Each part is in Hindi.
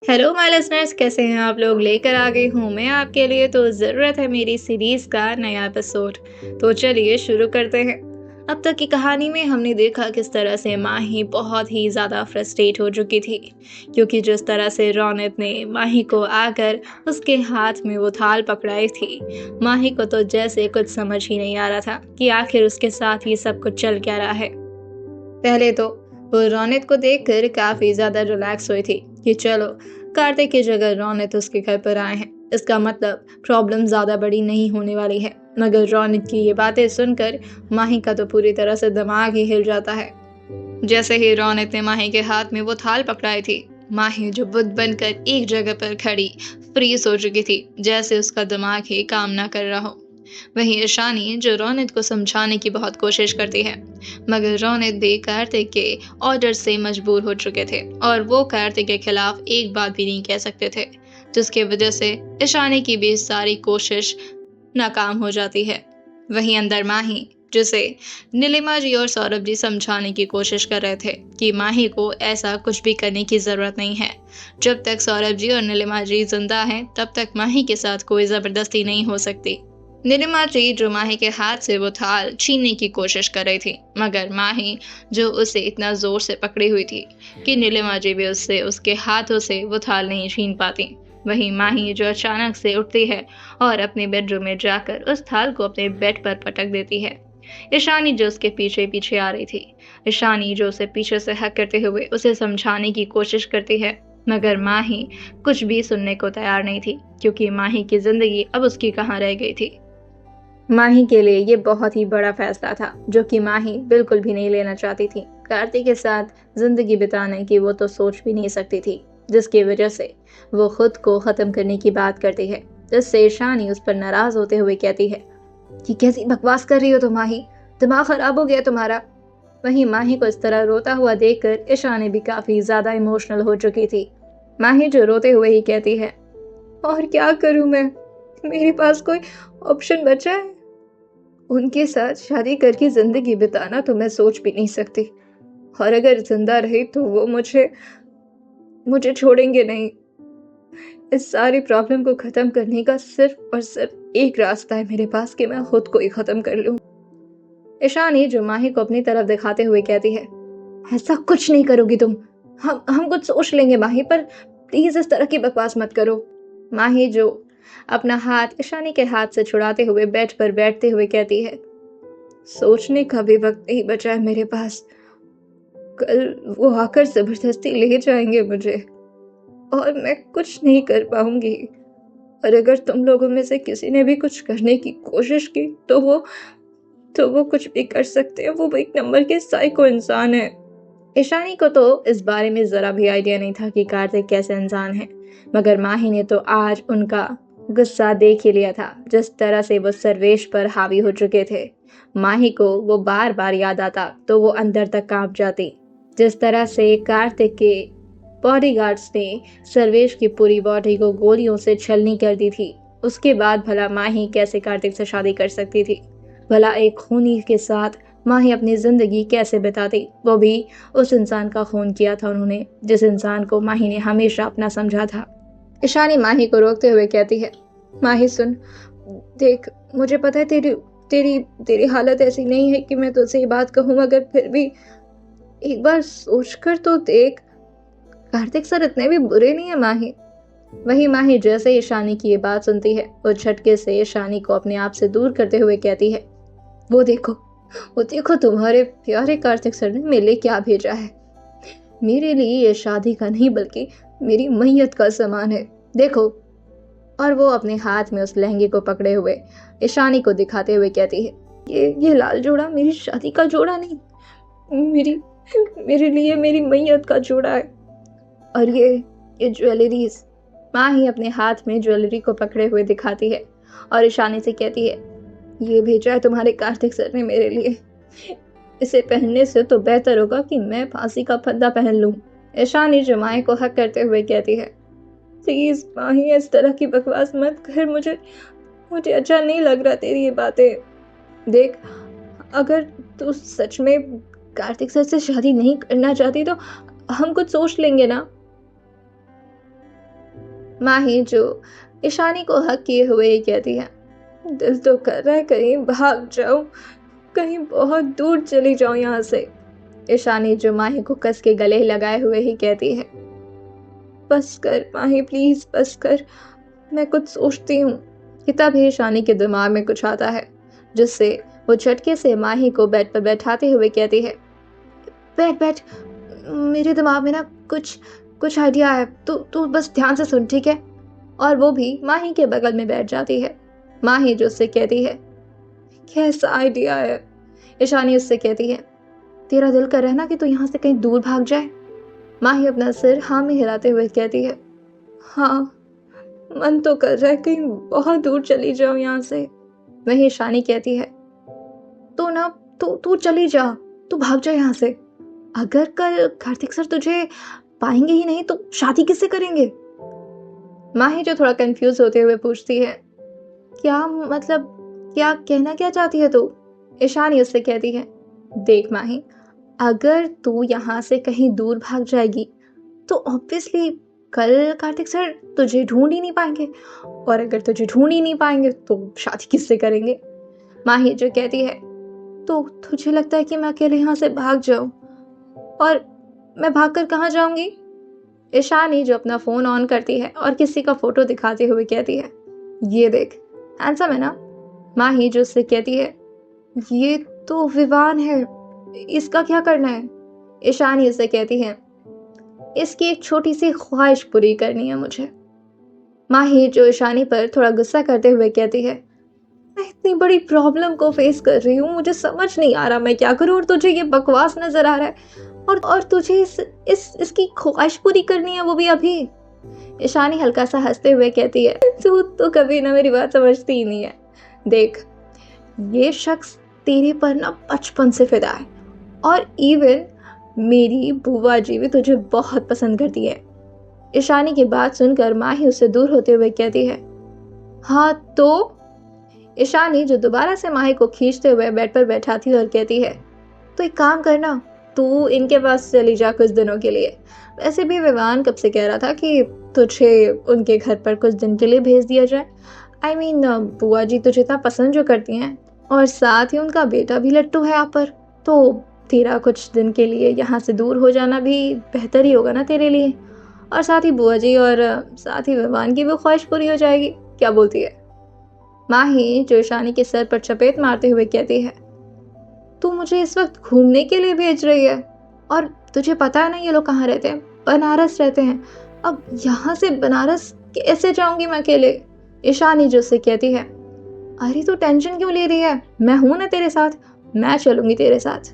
हेलो माय लिसनर्स, कैसे हैं आप लोग? लेकर आ गई हूँ मैं आपके लिए तो ज़रूरत है मेरी सीरीज़ का नया एपिसोड। तो चलिए शुरू करते हैं। अब तक की कहानी में हमने देखा किस तरह से माही बहुत ही ज़्यादा फ्रस्ट्रेट हो चुकी थी, क्योंकि जिस तरह से रौनक ने माही को आकर उसके हाथ में वो थाल पकड़ाई थी। माही को तो जैसे कुछ समझ ही नहीं आ रहा था कि आखिर उसके साथ ये सब कुछ चल क्या रहा है। पहले तो वो रौनक को देखकर काफी ज्यादा रिलैक्स हुई थी कि चलो, कार्तिक की जगह रौनक उसके घर पर आए हैं, इसका मतलब प्रॉब्लम ज्यादा बड़ी नहीं होने वाली है। मगर रौनक की ये बातें सुनकर माही का तो पूरी तरह से दिमाग ही हिल जाता है। जैसे ही रौनक ने माही के हाथ में वो थाल पकड़ाई थी, माही जो बुद्ध बनकर एक जगह पर खड़ी फ्रीज हो चुकी थी, जैसे उसका दिमाग ही काम ना कर रहा हो। वहीं ईशानी जो रौनक को समझाने की बहुत कोशिश करती है, मगर रौनक भी कार्तिक के ऑर्डर से मजबूर हो चुके थे और वो कार्तिक के खिलाफ एक बात भी नहीं कह सकते थे, जिसकी वजह से ईशानी की भी सारी कोशिश नाकाम हो जाती है। वहीं अंदर माही, जिसे नीलिमा जी और सौरभ जी समझाने की कोशिश कर रहे थे कि माही को ऐसा कुछ भी करने की जरूरत नहीं है। जब तक सौरभ जी और नीलिमा जी जिंदा हैं, तब तक माही के साथ कोई जबरदस्ती नहीं हो सकती। नीलिमा जी जो माही के हाथ से वो थाल छीनने की कोशिश कर रही थी, मगर माही जो उसे इतना जोर से पकड़ी हुई थी कि नीलिमा जी भी उससे उसके हाथों से वो थाल नहीं छीन पाती। वहीं माही जो अचानक से उठती है और अपने बेडरूम में जाकर उस थाल को अपने बेड पर पटक देती है। ईशानी जो उसके पीछे पीछे आ रही थी, ईशानी जो उसे पीछे से हक करते हुए उसे समझाने की कोशिश करती है, मगर माही कुछ भी सुनने को तैयार नहीं थी, क्योंकि माही की जिंदगी अब उसकी कहाँ रह गई थी। माही के लिए ये बहुत ही बड़ा फैसला था, जो कि माही बिल्कुल भी नहीं लेना चाहती थी। कार्तिक के साथ जिंदगी बिताने की वो तो सोच भी नहीं सकती थी, जिसकी वजह से वो खुद को खत्म करने की बात करती है, जिससे ईशानी उस पर नाराज होते हुए कहती है कि कैसी बकवास कर रही हो तुम माही, दिमाग खराब हो गया तुम्हारा। वहीं माही को इस तरह रोता हुआ देखकर ईशानी भी काफी ज्यादा इमोशनल हो चुकी थी। माही जो रोते हुए ही कहती है, और क्या करूं मैं, मेरे पास कोई ऑप्शन बचा है? उनके साथ शादी करके जिंदगी बिताना तो मैं सोच भी नहीं सकती, और अगर जिंदा रही तो वो मुझे मुझे छोड़ेंगे नहीं। इस सारी प्रॉब्लम को खत्म करने का सिर्फ और सिर्फ एक रास्ता है मेरे पास, कि मैं खुद को ही खत्म कर लूं। ईशानी जो माही को अपनी तरफ दिखाते हुए कहती है, ऐसा कुछ नहीं करोगी तुम, हम कुछ सोच लेंगे माही, पर प्लीज इस तरह की बकवास मत करो। माही जो अपना हाथ ईशानी के हाथ से छुड़ाते हुए बेड पर बैठते हुए कहती है, सोचने का भी वक्त नहीं बचा है मेरे पास। कल वो आकर जबरदस्ती ले जाएंगे मुझे, और मैं कुछ नहीं कर पाऊंगी। और अगर तुम लोगों में से किसी ने भी कुछ करने की कोशिश की तो वो कुछ भी कर सकते हैं। वो एक नंबर के साइको इंसान है। ईशानी को तो इस बारे में जरा भी आइडिया नहीं था कि कार्तिक कैसे इंसान है, मगर माही ने तो आज उनका गुस्सा देख ही लिया था, जिस तरह से वो सर्वेश पर हावी हो चुके थे। माही को वो बार बार याद आता तो वो अंदर तक कांप जाती। जिस तरह से कार्तिक के बॉडीगार्ड्स ने सर्वेश की पूरी बॉडी को गोलियों से छलनी कर दी थी, उसके बाद भला माही कैसे कार्तिक से शादी कर सकती थी? भला एक खूनी के साथ माही अपनी जिंदगी कैसे बिताती, वो भी उस इंसान का खून किया था उन्होंने, जिस इंसान को माही ने हमेशा अपना समझा था। ईशानी माही को रोकते हुए कहती है, माही सुन, देख, मुझे पता है तेरी तेरी तेरी हालत ऐसी नहीं है कि मैं तुझसे ये बात कहूँ, मगर फिर भी एक बार सोच कर तो देख, कार्तिक सर इतने भी बुरे नहीं है माही। वही माही जैसे ईशानी की ये बात सुनती है, वो झटके से ईशानी को अपने आप से दूर करते हुए कहती है, वो देखो, वो देखो तुम्हारे प्यारे कार्तिक सर ने मेरे लिए क्या भेजा है। मेरे लिए ये शादी का नहीं बल्कि मेरी मैयत का सामान है, देखो। और वो अपने हाथ में उस लहंगे को पकड़े हुए ईशानी को दिखाते हुए कहती है, ये लाल जोड़ा मेरी शादी का जोड़ा नहीं, मेरी मेरे लिए मेरी मैयत का जोड़ा है। और ये ज्वेलरीज। माँ ही अपने हाथ में ज्वेलरी को पकड़े हुए दिखाती है और ईशानी से कहती है, ये भेजा है तुम्हारे कार्तिक सर ने मेरे लिए, इसे पहनने से तो बेहतर होगा कि मैं फांसी का फंदा पहन लूं। ईशानी जमाए को हक करते हुए कहती है, प्लीज माही, इस तरह की बकवास मत कर, मुझे मुझे अच्छा नहीं लग रहा तेरी ये बातें। देख, अगर तू सच में कार्तिक सर से शादी नहीं करना चाहती तो हम कुछ सोच लेंगे ना। माही जो ईशानी को हक किए हुए ही कहती है, दिल तो कर रहा है कहीं भाग जाऊं, कहीं बहुत दूर चली जाऊं यहाँ से। ईशानी जो माही को कस के गले लगाए हुए ही कहती है, बस कर माही प्लीज बस कर, मैं कुछ सोचती हूँ। कि तभी ईशानी के दिमाग में कुछ आता है, जिससे वो झटके से माही को बेड पर बैठाते हुए कहती है, बैठ बैठ, मेरे दिमाग में ना कुछ कुछ आइडिया है, तू बस ध्यान से सुन, ठीक है। और वो भी माही के बगल में बैठ जाती है। माही जो उससे कहती है, कैसा आइडिया है। ईशानी उससे कहती है, तेरा दिल कर रहा है ना कि तू यहाँ से कहीं दूर भाग जाए। माही अपना सिर हाँ में हिलाते हुए कहती है, हाँ मन तो कर रहा है कहीं बहुत दूर चली जाऊं यहाँ से। वहीं ईशानी कहती है, तो ना तू चली जा, तू भाग जा यहाँ से। अगर कल कार्तिक सर तुझे पाएंगे ही नहीं तो शादी किससे करेंगे। माही जो थोड़ा कंफ्यूज होते हुए पूछती है, क्या मतलब, क्या कहना क्या चाहती है तू। ईशानी उससे कहती है, देख माही, अगर तू यहाँ से कहीं दूर भाग जाएगी तो ऑब्वियसली कल कार्तिक सर तुझे ढूंढ ही नहीं पाएंगे, और अगर तुझे ढूंढ ही नहीं पाएंगे तो शादी किससे करेंगे। माही जो कहती है, तो तुझे लगता है कि मैं अकेले यहाँ से भाग जाऊं, और मैं भागकर कहाँ जाऊंगी। ईशानी जो अपना फोन ऑन करती है और किसी का फोटो दिखाते हुए कहती है, ये देख हैंडसम है ना। माही जो उससे कहती है, ये तो विवान है, इसका क्या करना है। ईशानी उससे कहती है, इसकी एक छोटी सी ख्वाहिश पूरी करनी है मुझे। माही जो ईशानी पर थोड़ा गुस्सा करते हुए कहती है, मैं इतनी बड़ी प्रॉब्लम को फेस कर रही हूँ, मुझे समझ नहीं आ रहा मैं क्या करूँ, और तुझे ये बकवास नजर आ रहा है, और तुझे इसकी ख्वाहिश पूरी करनी है, वो भी अभी। ईशानी हल्का सा हंसते हुए कहती है, तू तो कभी ना मेरी बात समझती ही नहीं है। देख, ये शख्स तेरे पर ना बचपन से फिदा है, और इवन मेरी बुआ जी भी तुझे बहुत पसंद करती है। ईशानी की बात सुनकर माही उससे दूर होते हुए कहती है, हाँ तो। ईशानी जो दोबारा से माही को खींचते हुए बेड पर बैठाती है और कहती है, तो एक काम करना, तू इनके पास चली जा कुछ दिनों के लिए। वैसे भी विवान कब से कह रहा था कि तुझे उनके घर पर कुछ दिन के लिए भेज दिया जाए। I mean, बुआ जी तुझे इतना पसंद जो करती हैं, और साथ ही उनका बेटा भी लट्टू है यहाँ पर, तो तेरा कुछ दिन के लिए यहाँ से दूर हो जाना भी बेहतर ही होगा ना तेरे लिए, और साथ ही बुआ जी और साथ ही विवान की भी ख्वाहिश पूरी हो जाएगी। क्या बोलती है। माही जो ईशानी के सर पर चपेट मारते हुए कहती है, तू मुझे इस वक्त घूमने के लिए भेज रही है, और तुझे पता है ना ये लोग कहाँ रहते हैं, बनारस रहते हैं। अब यहाँ से बनारस कैसे जाऊंगी मैं अकेले। ईशानी जो उससे कहती है, अरे तू टेंशन क्यों ले रही है, मैं हूं ना तेरे साथ, मैं चलूंगी तेरे साथ।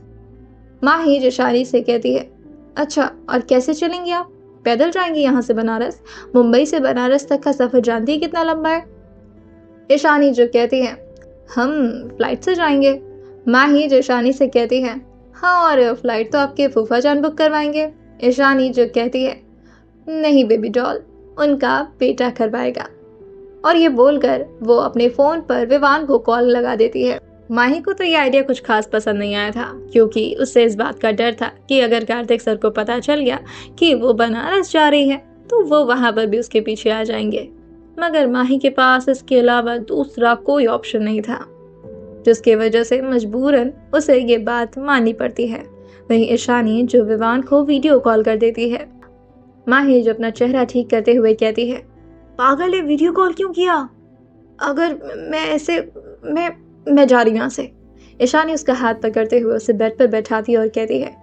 माही जो ईशानी से कहती है, अच्छा और कैसे चलेंगी आप, पैदल जाएंगी यहाँ से बनारस। मुंबई से बनारस तक का सफर जानती है कितना लंबा है। ईशानी जो कहती है, हम फ्लाइट से जाएंगे। माही जो ईशानी से कहती है, हाँ और फ्लाइट तो आपके फूफा जान बुक करवाएंगे। ईशानी जो कहती है, नहीं बेबी डॉल, उनका बेटा करवाएगा। और ये बोलकर वो अपने फोन पर विवान को कॉल लगा देती है। माही को तो ये आइडिया कुछ खास पसंद नहीं आया था, क्योंकि उससे इस बात का डर था कि अगर कार्तिक सर को पता चल गया कि वो बनारस जा रही है तो वो वहां पर भी उसके पीछे आ जाएंगे। मगर माही के पास इसके अलावा दूसरा कोई ऑप्शन नहीं था, जिसकी वजह से मजबूरन उसे ये बात माननी पड़ती है। वहीं ईशानी जो विवान को वीडियो कॉल कर देती है। माही जो अपना चेहरा ठीक करते हुए कहती है, पागल है, वीडियो कॉल क्यों किया, अगर मैं ऐसे मैं जा रही हूँ यहाँ से। ईशानी उसका हाथ पकड़ते हुए उसे बेड पर बैठाती है और कहती है,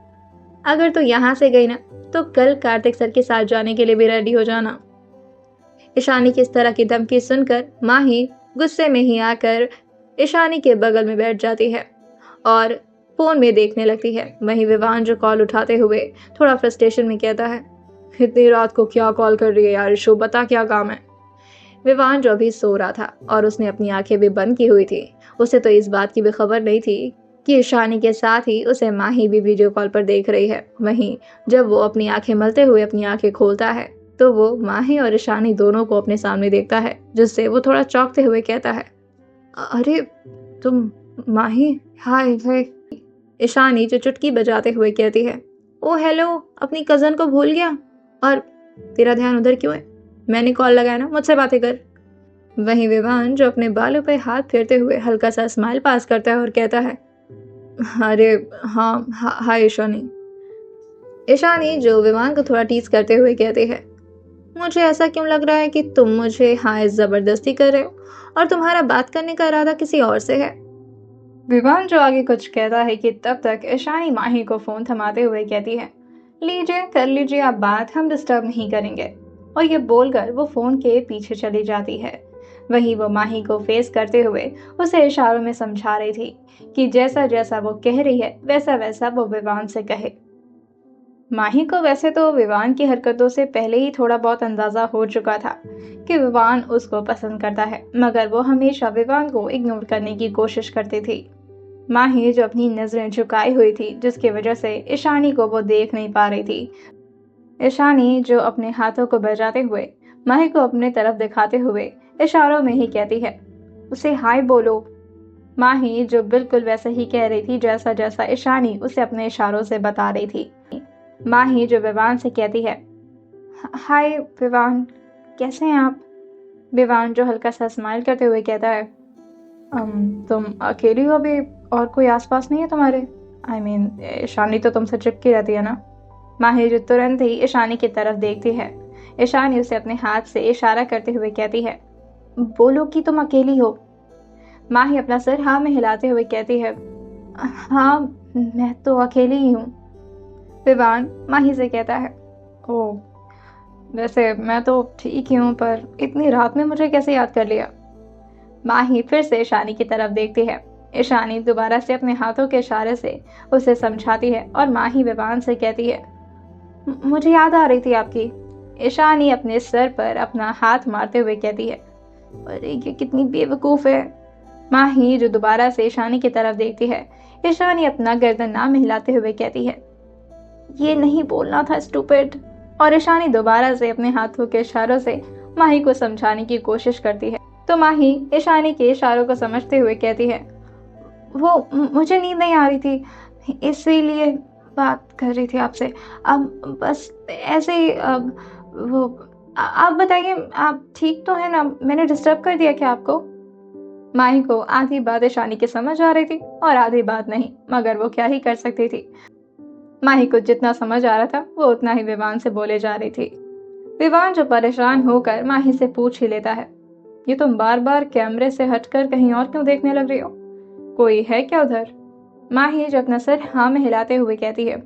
अगर तो यहाँ से गई ना तो कल कार्तिक सर के साथ जाने के लिए भी रेडी हो जाना। ईशानी की इस तरह की धमकी सुनकर माही गुस्से में ही आकर ईशानी के बगल में बैठ जाती है और फोन में देखने लगती है। वहीं विवान जो कॉल उठाते हुए थोड़ा फ्रस्ट्रेशन में कहता है, इतनी रात को क्या कॉल कर रही है यार ईशू, बता क्या काम है। विवान जो अभी सो रहा था और उसने अपनी आंखें भी बंद की हुई थी, उसे तो इस बात की भी खबर नहीं थी कि ईशानी के साथ ही उसे माही भी वीडियो कॉल पर देख रही है। वहीं जब वो अपनी आंखें मलते हुए अपनी आंखें खोलता है तो वो माही और ईशानी दोनों को अपने सामने देखता है, जिससे वो थोड़ा चौंकते हुए कहता है, अरे तुम माही, हाय हाय। ईशानी जो चुटकी बजाते हुए कहती है, ओ हेलो, अपनी कजन को भूल गया, और तेरा ध्यान उधर क्यों है। मैंने कॉल लगाया ना, मुझसे बातें कर। वहीं विवान जो अपने बालों पे हाथ फेरते हुए हल्का सा स्माइल पास करता है और कहता है, अरे हाँ, हाय ईशानी। ईशानी जो विवान को थोड़ा टीज करते हुए कहती है, मुझे ऐसा क्यों लग रहा है कि तुम मुझे हाय जबरदस्ती कर रहे हो और तुम्हारा बात करने का इरादा किसी और से है। विवान जो आगे कुछ कहता है कि तब तक ईशानी माही को फोन थमाते हुए कहती है, लीजिए कर लीजिए आप बात, हम डिस्टर्ब नहीं करेंगे। और ये बोलकर वो फोन के पीछे चली जाती है। वहीं वो माही को फेस करते हुए उसे इशारों में समझा रही थी कि जैसा जैसा वो कह रही है वैसा वैसा वो विवान से कहे। माही को वैसे तो विवान की हरकतों से पहले ही थोड़ा बहुत अंदाजा हो चुका था कि विवान उसको पसंद करता है, मगर वो हमेशा विवान को इग्नोर करने की कोशिश करती थी। माही जो अपनी नजरें झुकाई हुई थी, जिसकी वजह से ईशानी को वो देख नहीं पा रही थी। ईशानी जो अपने हाथों को बजाते हुए माही को अपने तरफ दिखाते हुए इशारों में ही कहती है, उसे हाय बोलो। माही जो बिल्कुल वैसे ही कह रही थी जैसा जैसा ईशानी उसे अपने इशारों से बता रही थी। माही जो विवान से कहती है, हाय विवान, कैसे हैं आप? विवान जो हल्का सा स्माइल करते हुए कहता है, तुम अकेली हो अभी, और कोई आसपास नहीं है तुम्हारे? आई मीन ईशानी तो तुमसे चिपकी रहती है ना? माही जो तुरंत ही ईशानी की तरफ देखती है। ईशानी उसे अपने हाथ से इशारा करते हुए कहती है, बोलो कि तुम अकेली हो। माही अपना सिर हाँ में हिलाते हुए कहती है, हाँ मैं तो अकेली ही हूँ। विवान माही से कहता है, ओह वैसे मैं तो ठीक ही हूँ, पर इतनी रात में मुझे कैसे याद कर लिया? माही फिर से ईशानी की तरफ देखती है। ईशानी दोबारा से अपने हाथों के इशारे से उसे समझाती है और माही विवान से कहती है, मुझे याद आ रही थी आपकी। ईशानी अपने सर पर अपना हाथ मारते हुए कहती है, अरे ये कितनी बेवकूफ है। माही जो दोबारा से ईशानी की तरफ देखती है। ईशानी अपना गर्दन ना हिलाते हुए कहती है, ये नहीं बोलना था स्टूपिड। और ईशानी दोबारा से अपने हाथों के इशारों से माही को समझाने की कोशिश करती है। तो माही ईशानी के इशारों को समझते हुए कहती है, वो मुझे नींद नहीं आ रही थी, इसीलिए बात कर रही थी आपसे। अब बस ऐसे ही वो आप बताइए, आप ठीक तो है ना? मैंने डिस्टर्ब कर दिया क्या आपको? माही को आधी बात ईशानी की समझ आ रही थी और आधी बात नहीं, मगर वो क्या ही कर सकती थी। माही को जितना समझ आ रहा था वो उतना ही विवान से बोले जा रही थी। विवान जो परेशान होकर माही से पूछ ही लेता है, ये तुम बार बार कैमरे से हटकर कहीं और क्यों देखने लग रही हो? कोई है क्या उधर? माही जो अपना सर हाँ में हिलाते हुए कहती है,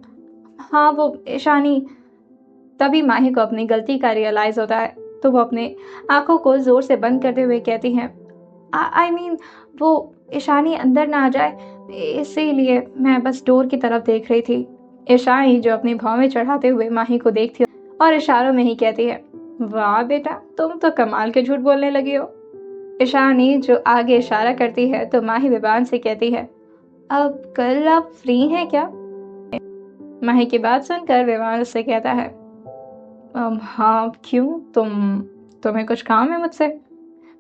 हाँ वो ईशानी। तभी माही को अपनी गलती का रियलाइज होता है, तो वो अपने आंखों को जोर से बंद करते हुए कहती है, आई मीन वो ईशानी अंदर ना आ जाए, इसीलिए मैं बस डोर की तरफ देख रही थी। ईशानी जो अपनी भौवें चढ़ाते हुए माही को देखती है और इशारों में ही कहती है, वाह बेटा, तुम तो कमाल के झूठ बोलने लगी हो। ईशानी जो आगे इशारा करती है तो माही विवान से कहती है, अब कल आप फ्री हैं क्या? माही की बात सुनकर विवान उससे कहता है, हाँ क्यों, तुम्हें कुछ काम है मुझसे?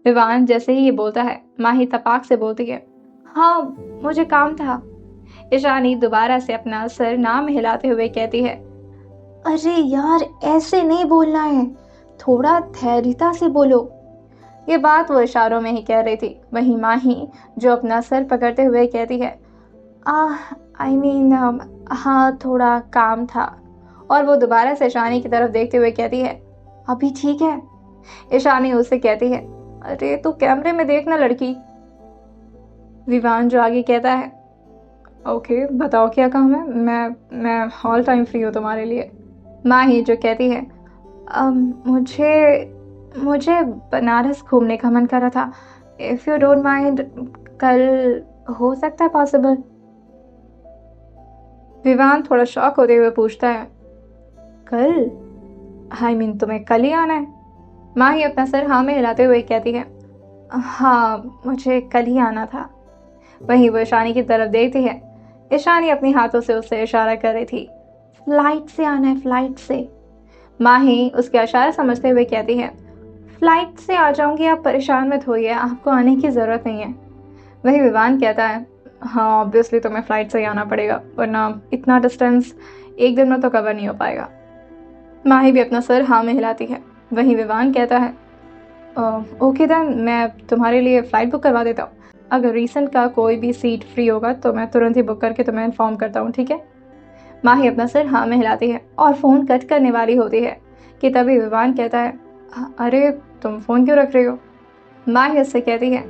विवान जैसे ही ये बोलता है, माही तपाक से बोलती है, हाँ मुझे काम था। ईशानी दोबारा से अपना सर नाम हिलाते हुए कहती है, अरे यार ऐसे नहीं बोलना है, थोड़ा धैर्यता से बोलो। ये बात वो इशारों में ही कह रही थी। वहीं माही जो अपना सर पकड़ते हुए कहती है, आई मीन हाँ थोड़ा काम था। और वो दोबारा से ईशानी की तरफ देखते हुए कहती है, अभी ठीक है? ईशानी उससे कहती है, अरे तू कैमरे में देखना लड़की। विवान जो आगे कहता है, ओके बताओ क्या काम है, मैं ऑल टाइम फ्री हूँ तुम्हारे लिए। माही जो कहती है, मुझे बनारस घूमने का मन कर रहा था, इफ़ यू डोंट माइंड कल हो सकता है पॉसिबल? विवान थोड़ा शॉक होते हुए पूछता है, कल? आई मीन तुम्हें कल ही आना है? माही अपना सर हाँ में हिलाते हुए कहती है, हाँ मुझे कल ही आना था। वहीं वो ईशानी की तरफ देखती है। ईशानी अपनी हाथों से उससे इशारा कर रही थी, फ्लाइट से आना है, फ्लाइट से। माही उसके इशारा समझते हुए कहती है, फ्लाइट से आ जाऊंगी, आप परेशान मत होइए, आपको आने की ज़रूरत नहीं है। वही विवान कहता है, हाँ ऑब्वियसली तुम्हें फ्लाइट से ही आना पड़ेगा, वरना इतना डिस्टेंस एक दिन में तो कवर नहीं हो पाएगा। माही भी अपना सर हाँ में हिलाती है। वहीं विवान कहता है, ओके देन, मैं तुम्हारे लिए फ़्लाइट बुक करवा देता हूँ। अगर रीसेंट का कोई भी सीट फ्री होगा तो मैं तुरंत ही बुक करके तुम्हें इन्फॉर्म करता हूँ, ठीक है? माही अपना सिर हाँ में हिलाती है और फ़ोन कट करने वाली होती है कि तभी विवान कहता है, अरे तुम फ़ोन क्यों रख रही हो? माही उससे कहती है,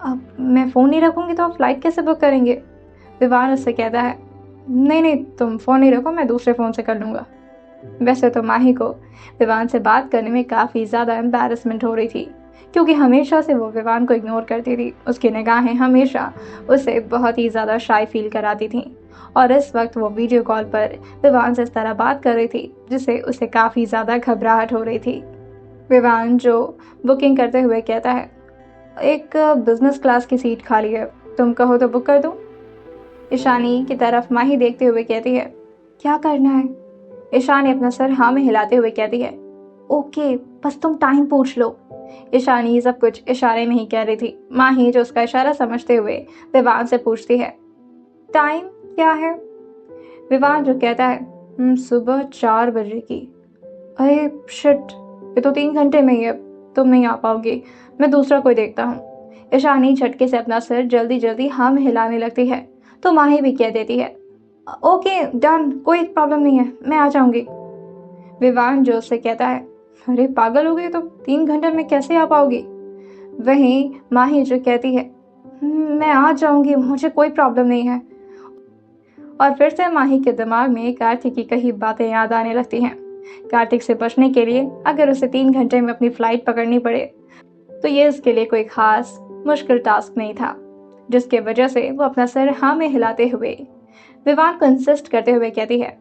अब मैं फ़ोन नहीं रखूँगी तो आप फ़्लाइट कैसे बुक करेंगे? विवान उससे कहता है, नहीं नहीं, तुम फ़ोन नहीं रखो, मैं दूसरे फ़ोन से कर लूँगा। वैसे तो माही को विवान से बात करने में काफ़ी ज़्यादा एम्बैरेसमेंट हो रही थी, क्योंकि हमेशा से वो विवान को इग्नोर करती थी। उसकी निगाहें हमेशा उसे बहुत ही ज़्यादा शाय फील कराती थीं और इस वक्त वो वीडियो कॉल पर विवान से इस तरह बात कर रही थी जिससे उसे काफ़ी ज़्यादा घबराहट हो रही थी। विवान जो बुकिंग करते हुए कहता है, एक बिजनेस क्लास की सीट खाली है, तुम कहो तो बुक कर दूं? ईशानी की तरफ माही देखते हुए कहती है, क्या करना है? ईशानी अपना सर हाँ में हिलाते हुए कहती है, ओके, बस तुम टाइम पूछ लो। ईशानी सब कुछ इशारे में ही कह रही थी। माही जो उसका इशारा समझते हुए विवान से पूछती है, टाइम क्या है? विवान जो कहता है, सुबह 4 बजे की। अरे शिट, ये तो 3 घंटे में ही है, तुम नहीं आ पाओगी, मैं दूसरा कोई देखता हूँ। ईशानी झटके से अपना सिर जल्दी जल्दी हाँ में हिलाने लगती है तो माही भी कह देती है, ओके डन, कोई प्रॉब्लम नहीं है, मैं आ जाऊंगी। विवान जो उससे कहता है, अरे पागल हो गई तुम, 3 घंटे में कैसे आ पाओगी? वहीं माही जो कहती है, मैं आ जाऊंगी, मुझे कोई प्रॉब्लम नहीं है। और फिर से माही के दिमाग में कार्तिक की कही बातें याद आने लगती हैं। कार्तिक से बचने के लिए अगर उसे 3 घंटे में अपनी फ्लाइट पकड़नी पड़े तो ये उसके लिए कोई खास मुश्किल टास्क नहीं था, जिसके वजह से वो अपना सर हाँ में हिलाते हुए विवान को इंसिस्ट करते हुए कहती है,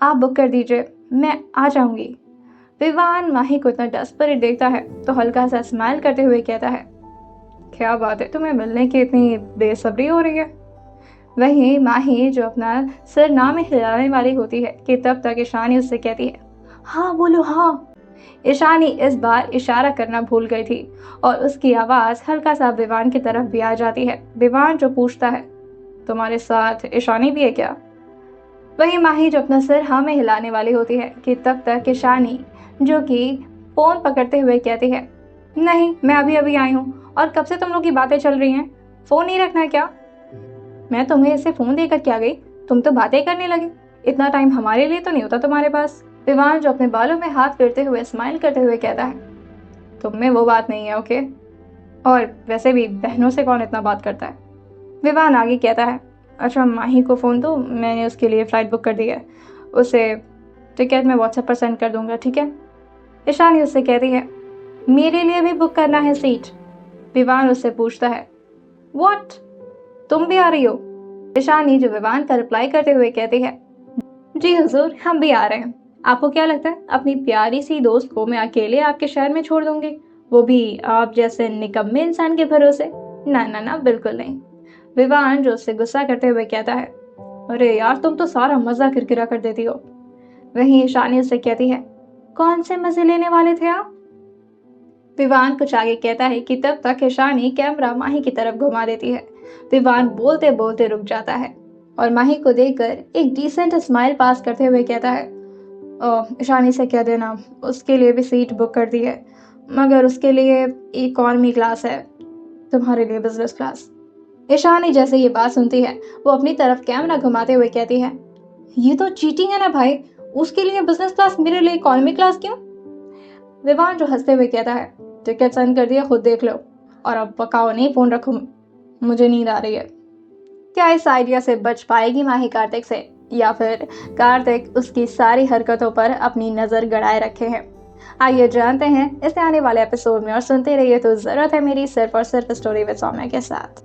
आप बुक कर दीजिए, मैं आ जाऊंगी। विवान माही को इतना डेस्परेट देखता है तो हल्का सा स्माइल करते हुए कहता है, क्या बात है, तुम्हें मिलने की इतनी बेसब्री हो रही है? वहीं माही जो अपना सिर ना में हिलाने वाली होती है कि तब तक ईशानी उससे कहती है, हाँ बोलो हाँ। ईशानी इस बार इशारा करना भूल गई थी और उसकी आवाज़ हल्का सा विवान की तरफ भी आ जाती है। विवान जो पूछता है, तुम्हारे साथ ईशानी भी है क्या? वहीं माही जो अपना सिर हाँ में हिलाने वाली होती है कि तब तक ईशानी जो कि फ़ोन पकड़ते हुए कहती है, नहीं, मैं अभी अभी आई हूँ और कब से तुम लोग की बातें चल रही हैं? फ़ोन नहीं रखना है क्या? मैं तुम्हें इसे फ़ोन देकर क्या गई? तुम तो बातें करने लगी। इतना टाइम हमारे लिए तो नहीं होता तुम्हारे पास। विवान जो अपने बालों में हाथ फेरते हुए स्माइल करते हुए कहता है, तुम में वो बात नहीं है, ओके? और वैसे भी बहनों से कौन इतना बात करता है? विवान आगे कहता है, अच्छा माही को फ़ोन दो, मैंने उसके लिए फ़्लाइट बुक कर दी है, उसे टिकट मैं व्हाट्सएप पर सेंड कर दूंगा, ठीक है? ईशानी उससे कहती है, मेरे लिए भी बुक करना है सीट। विवान उससे पूछता है, व्हाट, तुम भी आ रही हो? ईशानी जो विवान का रिप्लाई करते हुए कहती है, जी हुजूर, हम भी आ रहे हैं। आपको क्या लगता है अपनी प्यारी सी दोस्त को मैं अकेले आपके शहर में छोड़ दूंगी, वो भी आप जैसे निकम्मे इंसान के भरोसे? ना ना ना, बिल्कुल नहीं। विवान जो उससे गुस्सा करते हुए कहता है, अरे यार, तुम तो सारा मजा किरकिरा कर देती हो। वहीं ईशानी उससे कहती है, कौन से मजे लेने वाले थे आप? विवान कुछ आगे कहता है कि तब तक ईशानी कैमरा माही की तरफ घुमा देती है। विवान बोलते बोलते रुक जाता है और माही को देखकर एक डिसेंट स्माइल पास करते हुए कहता है, ईशानी से कह देना उसके लिए भी सीट बुक कर दी है, मगर उसके लिए इकॉनमी क्लास है, तुम्हारे लिए बिजनेस क्लास। ईशानी जैसे ये बात सुनती है वो अपनी तरफ कैमरा घुमाते हुए कहती है, ये तो चीटिंग है ना भाई, उसके लिए बिजनेस क्लास, मेरे लिए इकॉनमी क्लास क्यों? विवान जो हंसते हुए कहता है, टिकट सेंड कर दिया, खुद देख लो, और अब पकाओ नहीं, फोन रखो, मुझे नींद आ रही है। क्या इस आइडिया से बच पाएगी माही कार्तिक से, या फिर कार्तिक उसकी सारी हरकतों पर अपनी नजर गड़ाए रखे हैं? आइए जानते हैं इस आने वाले एपिसोड में और सुनते रहिए तो जरूरत है मेरी, सिर्फ और सिर्फ स्टोरी विद सौम्या के साथ।